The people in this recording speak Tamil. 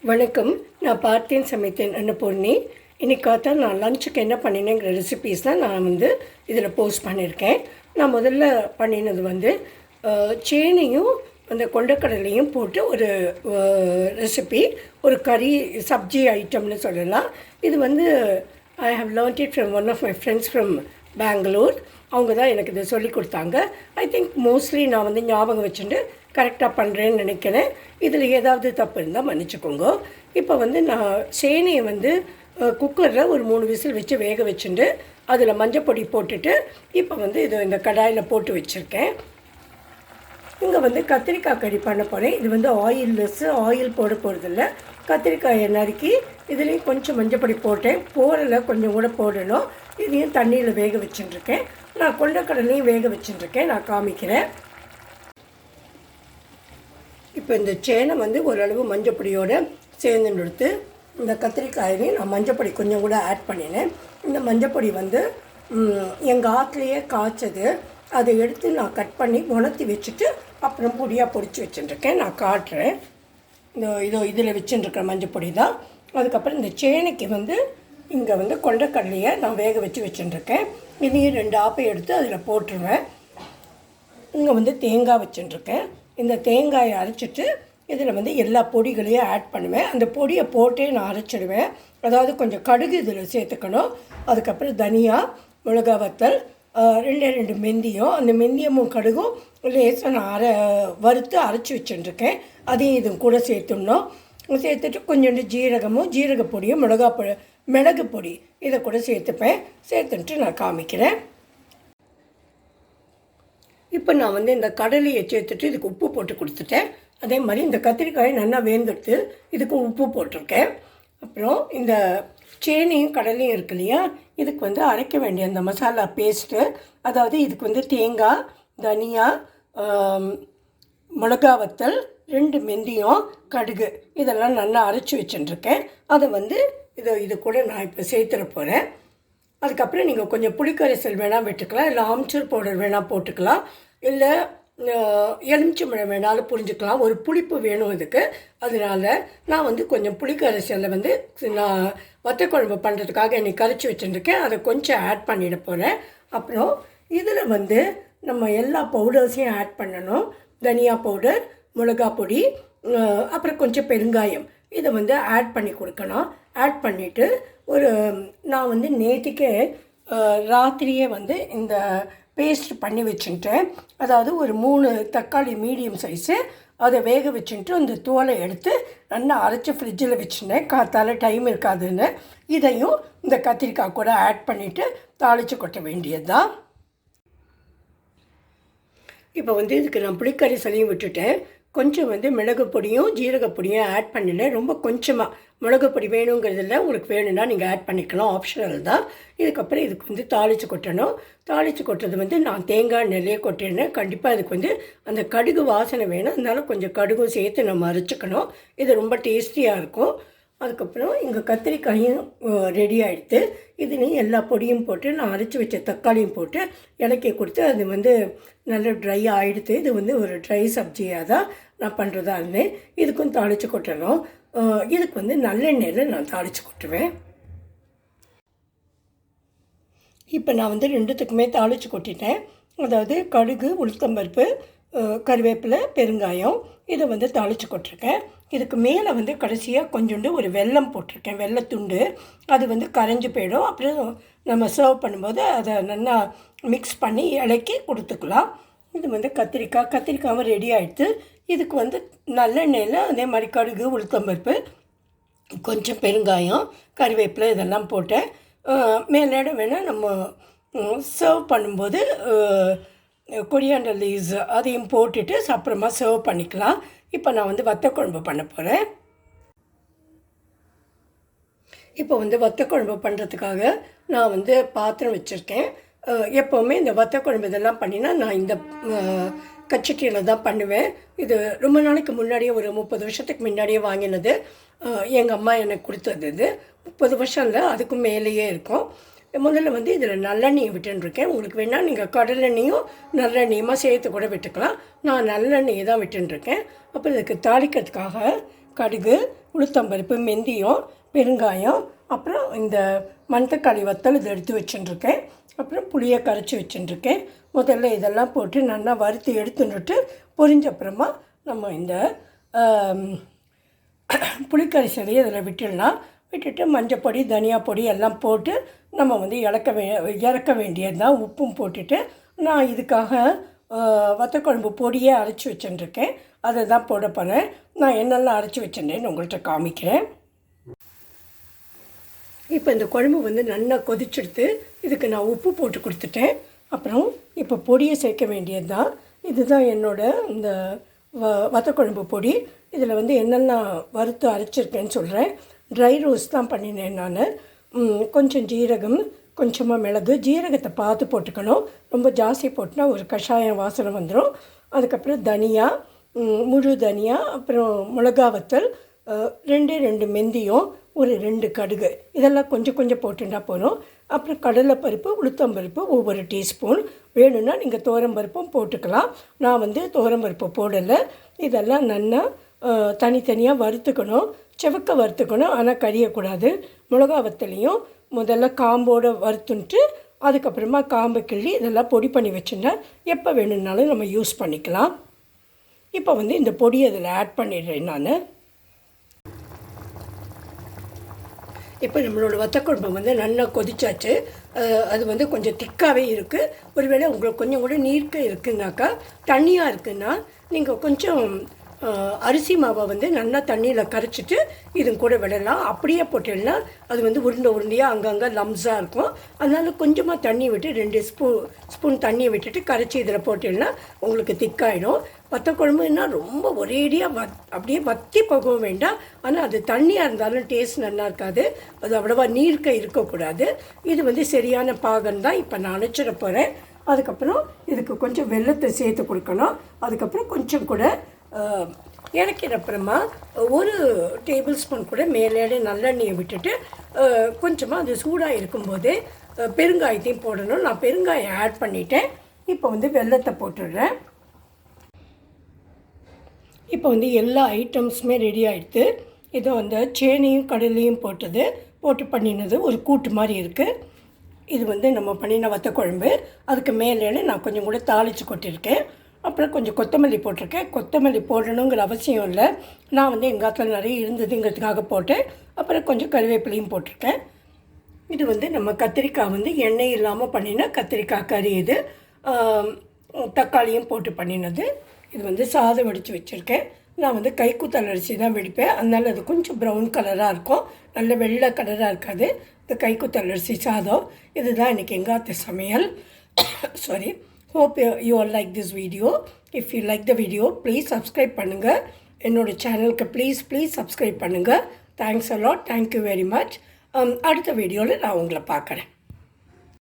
வணக்கம். நான் பார்த்தேன் சமைத்தேன் அன்னபூர்ணி. இன்றைக்கி பார்த்தா நான் லஞ்சுக்கு என்ன பண்ணினேங்கிற ரெசிபீஸ்லாம் நான் இதில் போஸ்ட் பண்ணியிருக்கேன். நான் முதல்ல பண்ணினது சேனையும் அந்த கொண்டக்கடலையும் போட்டு ஒரு ரெசிபி, ஒரு கறி சப்ஜி ஐட்டம்னு சொல்லலாம். இது I have learned it from one of my friends from Bangalore. அவங்க தான் எனக்கு இதை சொல்லி கொடுத்தாங்க. ஐ திங்க் மோஸ்ட்லி நான் ஞாபகம் வச்சுட்டு கரெக்டாக பண்ணுறேன்னு நினைக்கிறேன். இதில் ஏதாவது தப்பு இருந்தால் மன்னிச்சுக்கோங்க. இப்போ நான் சேனையை குக்கரில் ஒரு 3 விசில் வச்சு வேக வச்சுட்டு அதில் மஞ்சப்பொடி போட்டுட்டு இப்போ இது இந்த கடாயில் போட்டு வச்சுருக்கேன். இங்கே கத்திரிக்காய் கறி பண்ண போகிறேன். இது ஆயில்லெஸ்ஸு, ஆயில் போட போகிறதில்ல. கத்திரிக்காயை நறுக்கி இதுலேயும் கொஞ்சம் மஞ்சப்பொடி போட்டேன். போடலை, கொஞ்சம் கூட போடணும். இதையும் தண்ணியில் வேக வச்சுட்டுருக்கேன். நான் கொண்டக்கடலையும் வேக வச்சுட்டுருக்கேன், நான் காமிக்கிறேன். இப்போ இந்த சேனை ஓரளவு மஞ்சப்பொடியோடு சேர்ந்துன்னு எடுத்து இந்த கத்திரிக்காயையும் நான் மஞ்சப்பொடி கொஞ்சம் கூட ஆட் பண்ணினேன். இந்த மஞ்சப்பொடி எங்கள் ஆற்றுலையே காய்ச்சது. அதை எடுத்து நான் கட் பண்ணி உணர்த்தி வச்சுட்டு அப்புறம் பொடியாக பொடிச்சு வச்சுட்டுருக்கேன். நான் காட்டுறேன். இதில் வச்சுட்டுருக்கிற மஞ்சப்பொடி தான். அதுக்கப்புறம் இந்த சேனைக்கு இங்கே கொண்டக்கடலையை நான் வேக வச்சுட்டுருக்கேன். இதையும் 2 ஆப்பை எடுத்து அதில் போட்டுருவேன். இங்கே தேங்காய் வச்சுட்டுருக்கேன். இந்த தேங்காயை அரைச்சிட்டு இதில் எல்லா பொடிகளையும் ஆட் பண்ணுவேன். அந்த பொடியை போட்டே நான் அரைச்சிடுவேன். அதாவது கொஞ்சம் கடுகு இதில் சேர்த்துக்கணும். அதுக்கப்புறம் தனியா, மிளகா வத்தல், 2 மெந்தியம். அந்த மெந்தியமும் கடுகும் லேசாக நான் வறுத்து அரைச்சி வச்சுட்டுருக்கேன். அதையும் இது கூட சேர்த்துடணும். சேர்த்துட்டு கொஞ்சோண்டு ஜீரகமும், ஜீரகப்பொடியும், மிளகு பொடி இதை கூட சேர்த்துப்பேன். சேர்த்துட்டு நான் காமிக்கிறேன். இப்போ நான் இந்த கடலையை சேர்த்துட்டு இதுக்கு உப்பு போட்டு கொடுத்துட்டேன். அதே மாதிரி இந்த கத்திரிக்காயை நல்லா வேந்துட்டு இதுக்கு உப்பு போட்டிருக்கேன். அப்புறம் இந்த சேனையும் கடலையும் இருக்கு இல்லையா, இதுக்கு அரைக்க வேண்டிய அந்த மசாலா பேஸ்ட்டு, அதாவது இதுக்கு தேங்காய், தனியா, மிளகா வத்தல், 2 மெந்தியம், கடுகு இதெல்லாம் நல்லா அரைச்சி வச்சுட்டுருக்கேன். அதை இது கூட நான் இப்போ சேர்த்துட போகிறேன். அதுக்கப்புறம் நீங்கள் கொஞ்சம் புளிக்கரைசல் வேணால் விட்டுக்கலாம், இல்லை ஆம்ச்சூர் பவுடர் வேணால் போட்டுக்கலாம், இல்லை எலுமிச்சம்பழம் வேணாலும் புரிஞ்சுக்கலாம். ஒரு புளிப்பு வேணும் இதுக்கு. அதனால் நான் கொஞ்சம் புளிக்கரைசலில் நான் வத்தக்குழம்பு பண்ணுறதுக்காக என்னை கரைச்சி வச்சுருக்கேன். அதை கொஞ்சம் ஆட் பண்ணிட போகிறேன். அப்புறம் இதில் நம்ம எல்லா பவுடர்ஸையும் ஆட் பண்ணணும். தனியா பவுடர், மிளகா பொடி, அப்புறம் கொஞ்சம் பெருங்காயம் இதை ஆட் பண்ணி கொடுக்கணும். ஆட் பண்ணிவிட்டு நான் நேற்றுக்கே ராத்திரியே இந்த பேஸ்ட் பண்ணி வச்சுட்டேன். அதாவது ஒரு 3 தக்காளி மீடியம் சைஸு அதை வேக வச்சுட்டு அந்த தோலை எடுத்து நல்லா அரைச்சி ஃப்ரிட்ஜில் வச்சுட்டேன். காத்தால் டைம் இருக்காதுன்னு இதையும் இந்த கத்திரிக்காய் கூட ஆட் பண்ணிவிட்டு தாளித்து கொட்ட வேண்டியது தான். இப்போ இதுக்கு நான் புளிக்கரைசலையும் விட்டுட்டேன். கொஞ்சம் மிளகு பொடியும் ஜீரகப்பொடியும் ஆட் பண்ணினேன். ரொம்ப கொஞ்சமாக மிளகு பொடி வேணுங்கிறதில்ல, உங்களுக்கு வேணும்னா நீங்கள் ஆட் பண்ணிக்கலாம், ஆப்ஷனல் தான். இதுக்கப்புறம் இதுக்கு தாளித்து கொட்டணும். தாளித்து கொட்டுறது நான் தேங்காய் எண்ணெயிலே கொட்டினேன். கண்டிப்பாக இதுக்கு அந்த கடுகு வாசனை வேணும். அதனால கொஞ்சம் கடுகும் சேர்த்து நம்ம அரைச்சிக்கணும். இது ரொம்ப டேஸ்டியாக இருக்கும். அதுக்கப்புறம் இங்கே கத்திரிக்காயும் ரெடி ஆகிடுது. இதுலேயும் எல்லா பொடியும் போட்டு நான் அரைச்சி வச்ச தக்காளியும் போட்டு இலக்கி கொடுத்து அது நல்லா ட்ரை ஆகிடுது. இது ஒரு ட்ரை சப்ஜியாக தான் நான் பண்ணுறதா இருந்தேன். இதுக்கும் தாளித்து கொட்டணும். இதுக்கு நல்லெண்ணெயில் நான் தாளித்து கொட்டுவேன். இப்போ நான் 2த்துக்குமே தாளித்து கொட்டிட்டேன். அதாவது கடுகு, உளுத்தம்பருப்பு, கருவேப்பிலை, பெருங்காயம் இதை தாளித்து கொட்டிருக்கேன். இதுக்கு மேலே கடைசியாக கொஞ்சோண்டு ஒரு வெல்லம் போட்டிருக்கேன், வெள்ளத்துண்டு. அது கரைஞ்சி போயிடும். அப்புறம் நம்ம சர்வ் பண்ணும்போது அதை நல்லா மிக்ஸ் பண்ணி இலக்கி கொடுத்துக்கலாம். இது கத்திரிக்காவும் ரெடி ஆகிடுது. இதுக்கு நல்லெண்ணெயில் அதே மாதிரி கடுகு, உளுத்தம்பருப்பு, கொஞ்சம் பெருங்காயம், கருவேப்பிலை இதெல்லாம் போட்டேன். மேலேட வேணால் நம்ம சர்வ் பண்ணும்போது கொரியாண்டர் லீவ்ஸ் அதையும் போட்டுட்டு அப்புறமா சர்வ் பண்ணிக்கலாம். இப்போ நான் வத்தக்குழம்பு பண்ண போகிறேன். இப்போ வத்தக்குழம்பு பண்ணுறதுக்காக நான் பாத்திரம் வச்சுருக்கேன். எப்போவுமே இந்த வத்தக்குழம்பு இதெல்லாம் பண்ணினா நான் இந்த கச்சட்டியில் தான் பண்ணுவேன். இது ரொம்ப நாளைக்கு முன்னாடியே, ஒரு 30 வருஷத்துக்கு முன்னாடியே வாங்கினது. எங்கள் அம்மா எனக்கு கொடுத்தது. இது 30 வருஷம் இல்லை, அதுக்கும் மேலேயே இருக்கும். முதல்ல இதில் நல்லெண்ணெயை விட்டுருக்கேன். உங்களுக்கு வேணால் நீங்கள் கடலெண்ணெயும் நல்லெண்ணெயுமா சேர்த்து கூட விட்டுக்கலாம். நான் நல்லெண்ணெயை தான் விட்டுருக்கேன். அப்புறம் இதுக்கு தாளிக்கிறதுக்காக கடுகு, உளுத்தம்பருப்பு, வெந்தயம், பெருங்காயம், அப்புறம் இந்த மணத்தக்காளி வத்தல் இதை எடுத்து வச்சுட்டுருக்கேன். அப்புறம் புளியை கரைச்சி வச்சுட்டுருக்கேன். முதல்ல இதெல்லாம் போட்டு நல்லா வறுத்து எடுத்துட்டு பொரிஞ்சப்புறமா நம்ம இந்த புளிக்கரைசலையை இதில் விட்டுட்டு மஞ்சப்பொடி, தனியா பொடி எல்லாம் போட்டு நம்ம வந்து இறக்க வேண்டியது தான். உப்பும் போட்டுட்டு நான் இதுக்காக வத்தக்குழம்பு பொடியே அரைச்சி வச்சுட்டுருக்கேன். அதை தான் போட போகிறேன். நான் என்னெல்லாம் அரைச்சி வச்சுட்டேன்னு உங்கள்கிட்ட காமிக்கிறேன். இப்போ இந்த குழம்பு வந்து நல்லா கொதிச்செடுத்து இதுக்கு நான் உப்பு போட்டு கொடுத்துட்டேன். அப்புறம் இப்போ பொடியை சேர்க்க வேண்டியது தான். இதுதான் என்னோடய இந்த வத்தக்குழம்பு பொடி. இதில் வந்து என்னெல்லாம் வறுத்து அரைச்சிருக்கேன்னு சொல்கிறேன். ட்ரை ரோஸ்ட் தான் பண்ணினேன் நான். கொஞ்சம் ஜீரகம், கொஞ்சமாக மிளகு. ஜீரகத்தை பார்த்து போட்டுக்கணும். ரொம்ப ஜாஸ்தி போட்டுனா ஒரு கஷாயம் வாசனை வந்துடும். அதுக்கப்புறம் தனியா, முழு தனியா, அப்புறம் மிளகா வத்தல், 2 மெந்தியம், ஒரு 2 கடுகு. இதெல்லாம் கொஞ்சம் கொஞ்சம் போட்டுட்டா போதும். அப்புறம் கடலைப்பருப்பு, உளுத்தம்பருப்பு ஒவ்வொரு டீஸ்பூன். வேணும்னா நீங்கள் துவரம்பருப்பும் போட்டுக்கலாம். நான் வந்து துவரம்பருப்பு போடலை. இதெல்லாம் நல்லா தனித்தனியாக வறுத்துக்கணும். செவக்க வறுத்துக்கணும், ஆனால் கரியக்கூடாது. மிளகா வத்தலையும் முதல்ல காம்போடு வறுத்துன்ட்டு அதுக்கப்புறமா காம்பை கிள்ளி இதெல்லாம் பொடி பண்ணி வச்சுட்டா எப்போ வேணும்னாலும் நம்ம யூஸ் பண்ணிக்கலாம். இப்போ வந்து இந்த பொடியை இதில் ஆட் பண்ணிடுறேன் நான். இப்போ நம்மளோட வத்தக்குழம்பு வந்து நல்லா கொதிச்சாச்சு. அது வந்து கொஞ்சம் திக்காகவே இருக்குது. ஒருவேளை உங்களுக்கு கொஞ்சம் கூட நீர்க்க இருக்குன்னாக்கா, தண்ணியாக இருக்குன்னா நீங்கள் கொஞ்சம் அரிசி மாவை வந்து நல்லா தண்ணியில் கரைச்சிட்டு இது கூட விடலாம். அப்படியே போட்டேன்னா அது வந்து உருண்டையாக அங்கங்கே லம்ஸாக இருக்கும். அதனால் கொஞ்சமாக தண்ணி விட்டு 2 ஸ்பூன் தண்ணியை விட்டுட்டு கரைச்சி இதில் போட்டேன்னா உங்களுக்கு திக்காயிடும். வத்தக்குழம்புன்னா ரொம்ப ஒரேடியாக அப்படியே வற்றி போகவும் வேண்டாம். ஆனால் அது தண்ணியாக இருந்தாலும் டேஸ்ட் நல்லா இருக்காது. அது அவ்வளோவா நீர்க்க இருக்கக்கூடாது. இது வந்து சரியான பாகம் தான். இப்போ நான் அணைச்சிட போகிறேன். அதுக்கப்புறம் இதுக்கு கொஞ்சம் வெல்லத்தை சேர்த்து கொடுக்கணும். அதுக்கப்புறம் கொஞ்சம் கூட இறக்கினப்புறமா 1 டேபிள் ஸ்பூன் கூட மேலே நல்லெண்ணெயை விட்டுட்டு கொஞ்சமாக அது சூடாக இருக்கும்போதே பெருங்காயத்தையும் போடணும். நான் பெருங்காயம் ஆட் பண்ணிட்டேன். இப்போ வந்து வெல்லத்தை போட்டுடுறேன். இப்போ வந்து எல்லா ஐட்டம்ஸுமே ரெடி ஆகிடுது. இதை வந்து சேனையும் கடலையும் போட்டு பண்ணினது ஒரு கூட்டு மாதிரி இருக்குது. இது வந்து நம்ம பண்ணின வத்தக்குழம்பு. அதுக்கு மேலே நான் கொஞ்சம் கூட தாளித்து கொட்டியிருக்கேன். அப்புறம் கொஞ்சம் கொத்தமல்லி போட்டிருக்கேன். கொத்தமல்லி போடணுங்கிற அவசியம் இல்லை. நான் வந்து எங்கள் காலத்தில் நிறைய இருந்ததுங்கிறதுக்காக போட்டேன். அப்புறம் கொஞ்சம் கருவேப்பிலையும் போட்டிருக்கேன். இது வந்து நம்ம கத்திரிக்காய் வந்து எண்ணெய் இல்லாமல் பண்ணின கத்திரிக்காய் கறி. இது தக்காளியும் போட்டு பண்ணினது. இது வந்து சாதம் வடித்து வச்சுருக்கேன். நான் வந்து கைக்குத்தல் அரிசி தான் வெடிப்பேன். அதனால் அது கொஞ்சம் ப்ரௌன் கலராக இருக்கும். நல்ல வெள்ளை கலராக இருக்காது. இந்த கைக்குத்தல் அரிசி சாதம். இதுதான் இன்றைக்கி எங்காத்த சமையல். Sorry. Hope you all like this video. If you like the video, please subscribe பண்ணுங்க. என்னோட சேனலுக்கு please subscribe பண்ணுங்க. Thanks a lot. Thank you very much. அடுத்த வீடியோவில் நான் உங்களை பார்க்குறேன்.